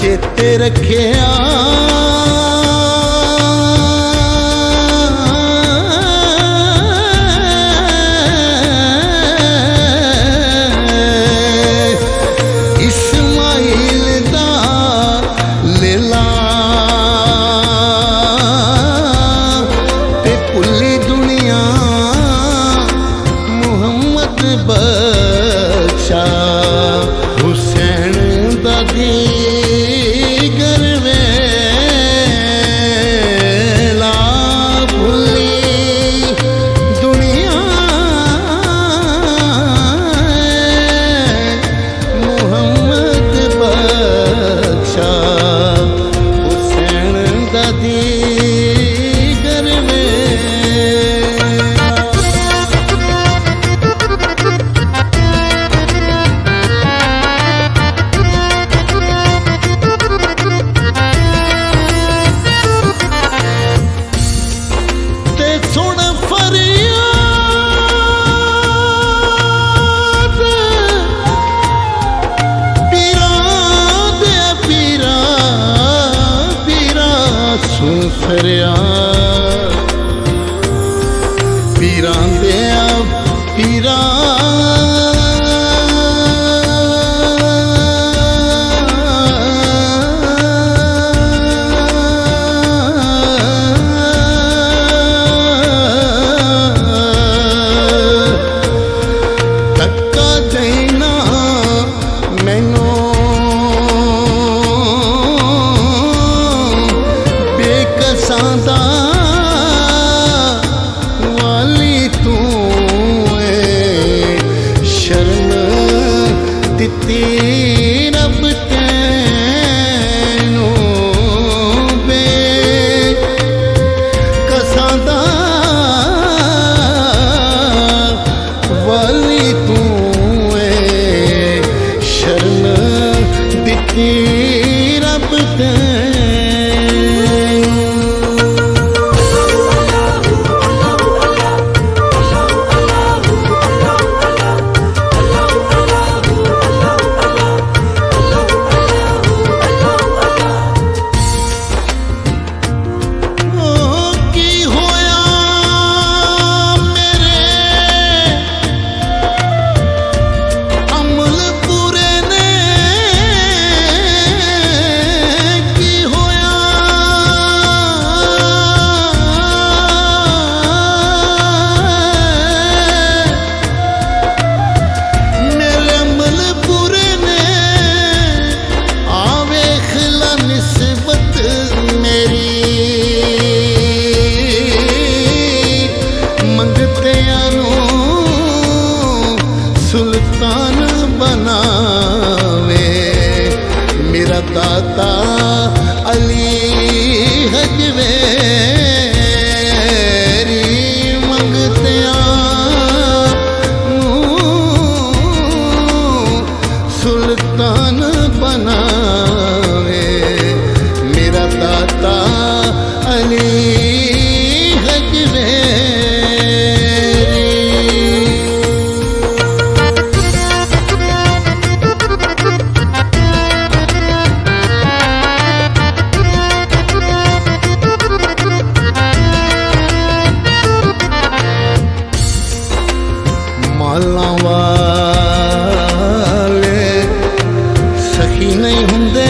ਚੇਤੇ ਰੱਖਿਆ दी घर में ते सुन फरियाद पीरा दे पीरा पीरा सुन फरियाद पीरा दे पीरा रब तैनू बेकसां दा वाली तू शरण दित्ती रब सुल्तान बनावे मेरा दाता अली हजवेरी मंगतियां सुल्तान बनावे मेरा दाता अली माला वाले सखी नहीं हुंदे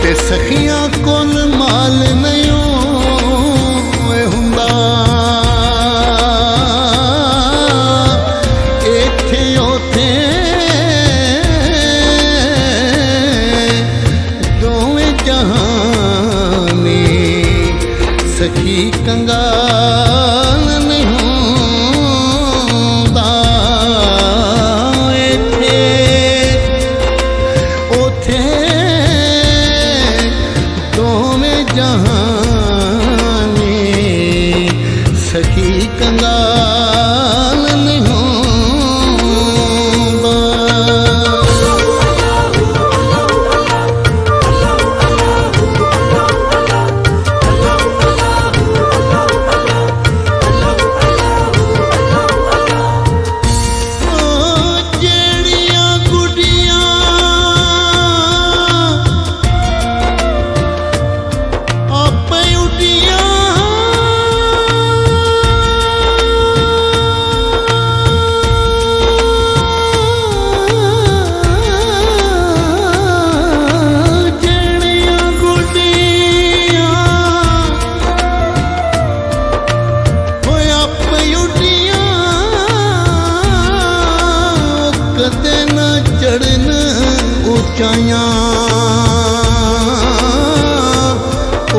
ते सखियां कोल माल नहीं हुंदा इत्थे ओथे दोवें जहां सखी कंगाल नहीं होंदा इत्थे ओथे दोवें जहानी सखी कंगाल नहीं होंदा ऊंचाइयां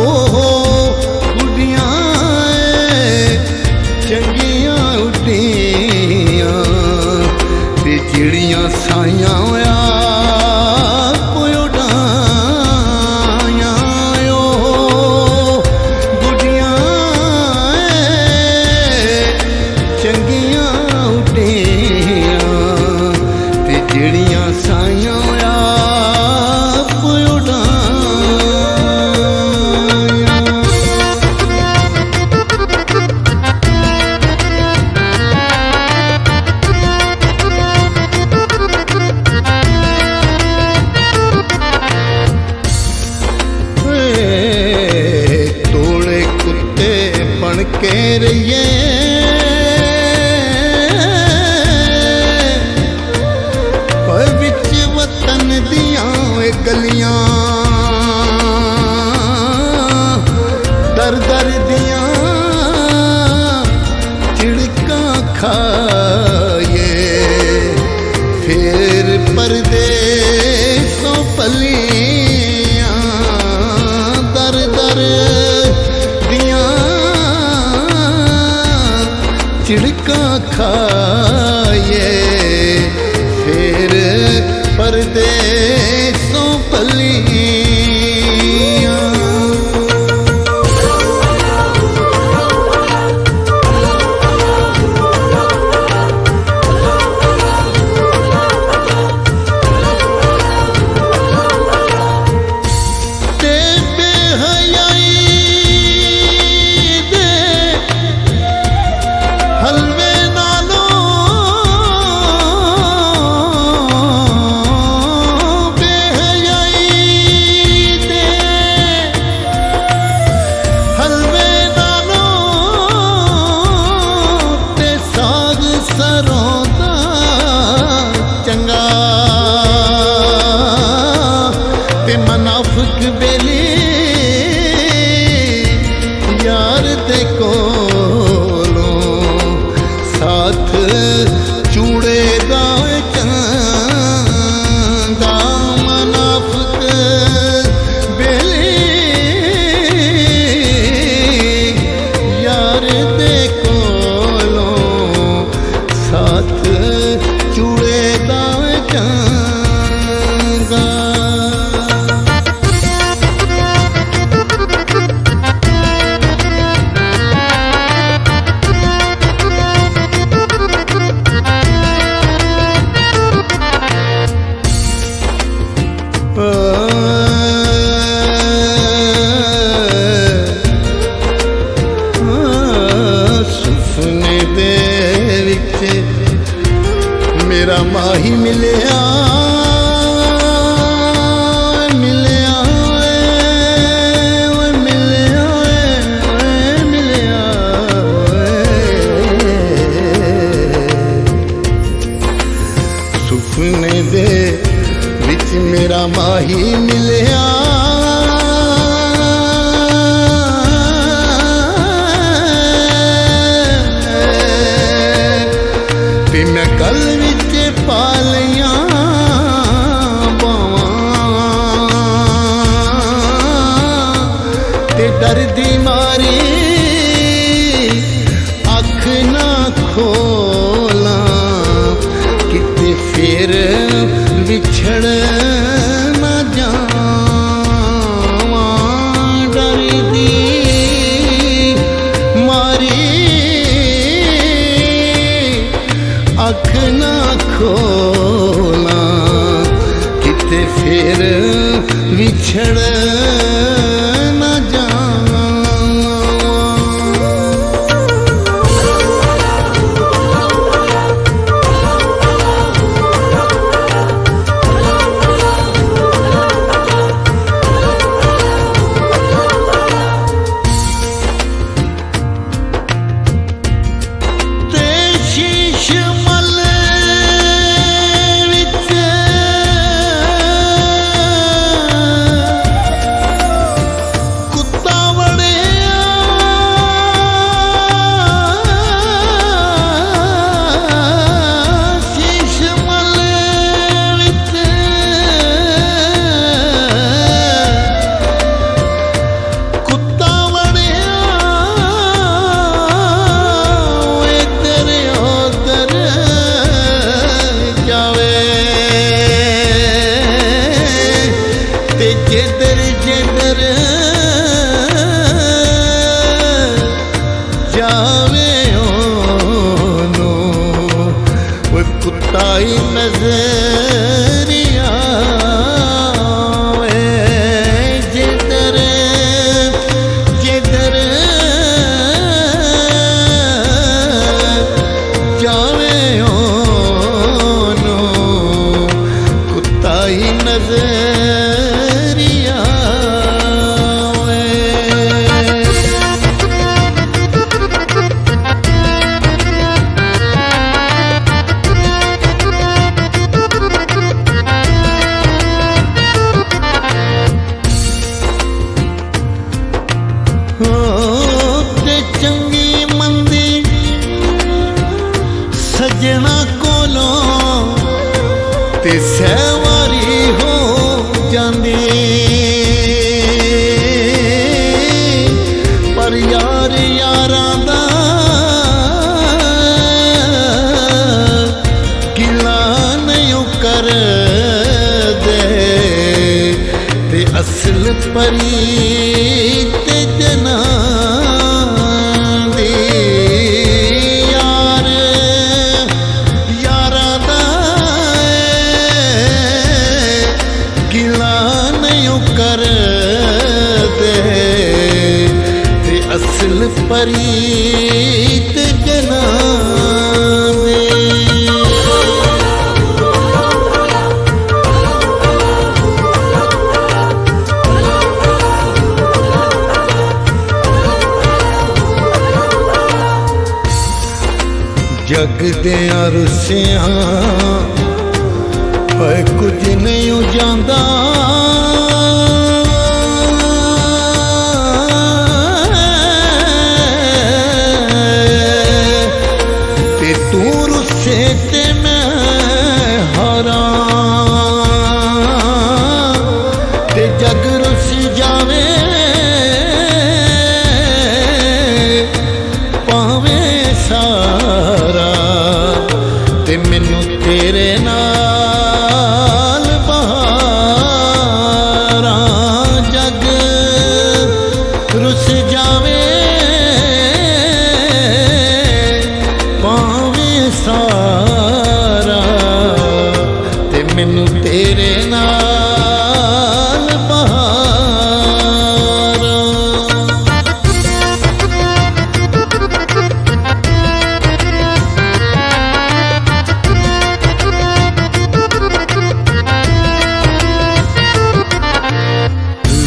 ओहो गुडियां चंगियां उड्डियां ਤੇ ਜਿਹੜੀਆਂ ਸਾਈਆਂ ਆਪ ਉਡਾਈਆਂ ਓ ਗੁੱਡੀਆਂ ਚੰਗੀਆਂ ਉੱਡੀਆਂ ਤੇ ਜਿਹੜੀਆਂ ਸਾਈਆਂ ਆਪ ਉਡਾਈਆਂ। ਤੋਲੇ ਕੁੱਤੇ ਬਣ ਕੇ ਰਹੀਏ ਓਏ ਵਿੱਚ ਵਤਨ ਦੀਆਂ ਓਏ ਗਲੀਆਂ ਦਰ ਦਰ ਦੀਆਂ ਝਿੜਕਾਂ ਖਾਏ ਫੇਰ ਪਰਦੇਸੋਂ ਪਲੀਆਂ ਦਰ ਦਰ ਦੀਆਂ ਝਿੜਕਾਂ ਖਾਏ ਫੇਰ ਪਰਦੇਸੋਂ ਪਲੀਆਂ। ਤੇ ਬੇਹਯਾਈ ਦੇ ਹਲਵੇ ਨਾਲੋਂ ਬੇਹਯਾਈ ਦੇ ਹਲਵੇ ਨਾਲੋਂ ਤੇ ਸਾਗ ਸਰੋਂ ਦਾ ਚੰਗਾ ਤੇ ਮਨਾਫਕ ਬੇਲੀ ਯਾਰ ਦੇ ਕੋਲੋਂ ਸਾਥ ਚੂੜੇ ਦਾ ਚੰਗਾ ਮਨਾਫਕ ਬੇਲੀ ਯਾਰ ਦੇ ਕੋਲੋਂ ਸਾਥ ਚੂੜੇ ਦਾ ਚੰਗਾ। ਸੁਪਨੇ ਦੇ ਵਿੱਚ ਮੇਰਾ ਮਾਹੀ ਮਿਲਿਆ ਮਿਲਿਆ ਓਏ ਮਿਲਿਆ ਓਏ ਮਿਲਿਆ ਸੁਪਨੇ ਦੇ ਵਿੱਚ ਮੇਰਾ ਮਾਹੀ ਮਿਲਿਆ ਤੇ ਮੈਂ ਗਲ ਵਿੱਚ ਪਾ ਲਈਆਂ ਬਾਵਾਂ ਤੇ ਡਰਦੀ ਮਾਰੀ ਅੱਖ ਨਾ ਖੋਲਾਂ ਕਿਤੇ ਫੇਰ ਵਿਛੜ ਨਾ ਜਾਵਾਂ ਡਰਦੀ ਮਾਰੀ ਅੱਖ ਨਾ ਖੋਲਾਂ ਕਿਤੇ ਫੇਰ ਵਿਛੜ ਨਾ ਜਾਵਾਂ। नजरिया वे जिधर जिधर जावे ओनो कुत्ता ही नजरिया वे। ते चंगी मंदी सजना कोलों ते सहवारी हो जांदी पर यार यारां दा गिला नहीं कर दे ते असल परीत जना दी यार यारा दा गिला नहीं कर दे ते असल परीत जना दे। जग दियां रुसियां होए कुछ नहीं जांदा ते तू रुसे ते मैं हारां ते जग रुस जावे पावे सारा ते मैनू तेरे नाल बहारा जग रुस जावे पावे सारा ते मैनू तेरे नाल बहारा।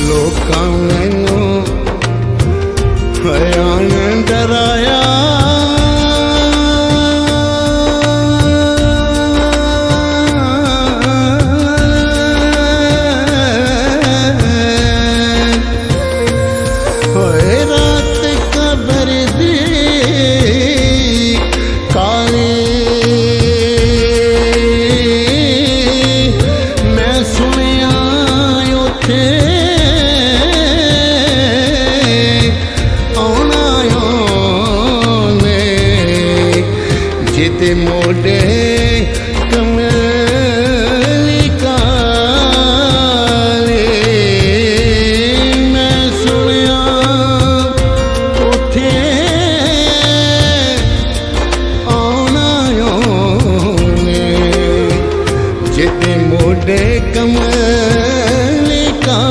लोकां मैनू हयान डराया होए रात कबर दी काली मैं सुनिया उथे आना ओने जिते मोडे कमली काले मैं सुनिया उथे आना ओने जिते मोडे कमली काले।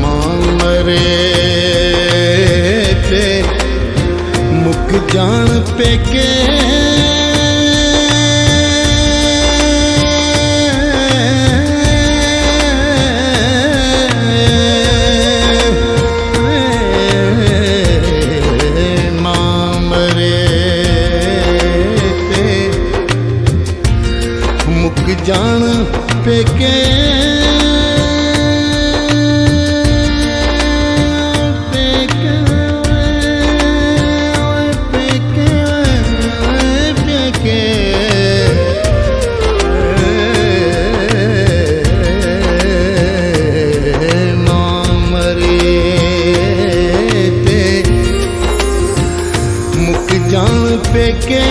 मां मरे ते मुक जान पेके मां मरे ते मुक जान पेके जान पेके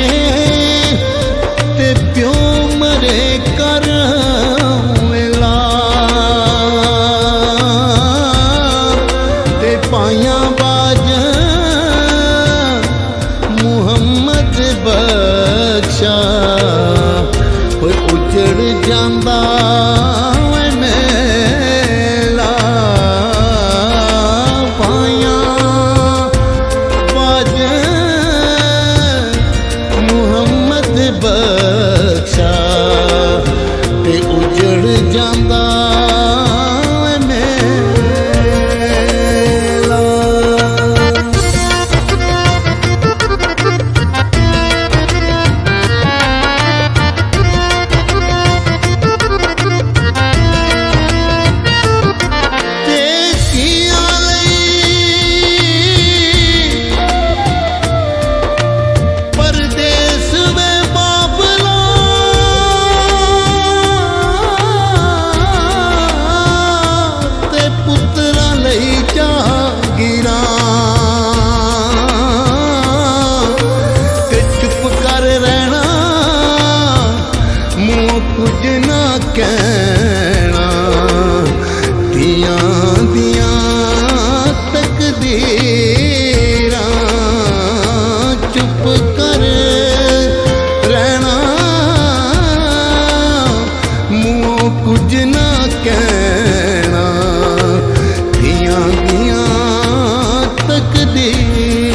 ਜਾਂਦਾ ਵੇ ਮੇਲਾ ਪਾਇਆ ਬਾਜ ਮੁਹੰਮਦ ਬਖਸ਼ਾ ਤੇ ਉਜੜ ਜਾਂਦਾ कुछ ना कहना दियां दियां तकदीरां चुप कर रहना मुँह कुछ ना कहना दियां दियां तकदीरां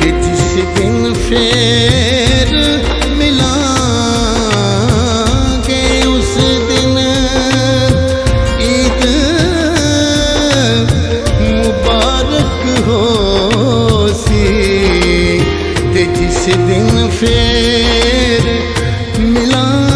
कि जिस दिन फिर मिलांगे उस दिन ईद मुबारक हो सी ते जिस दिन फिर मिलांगे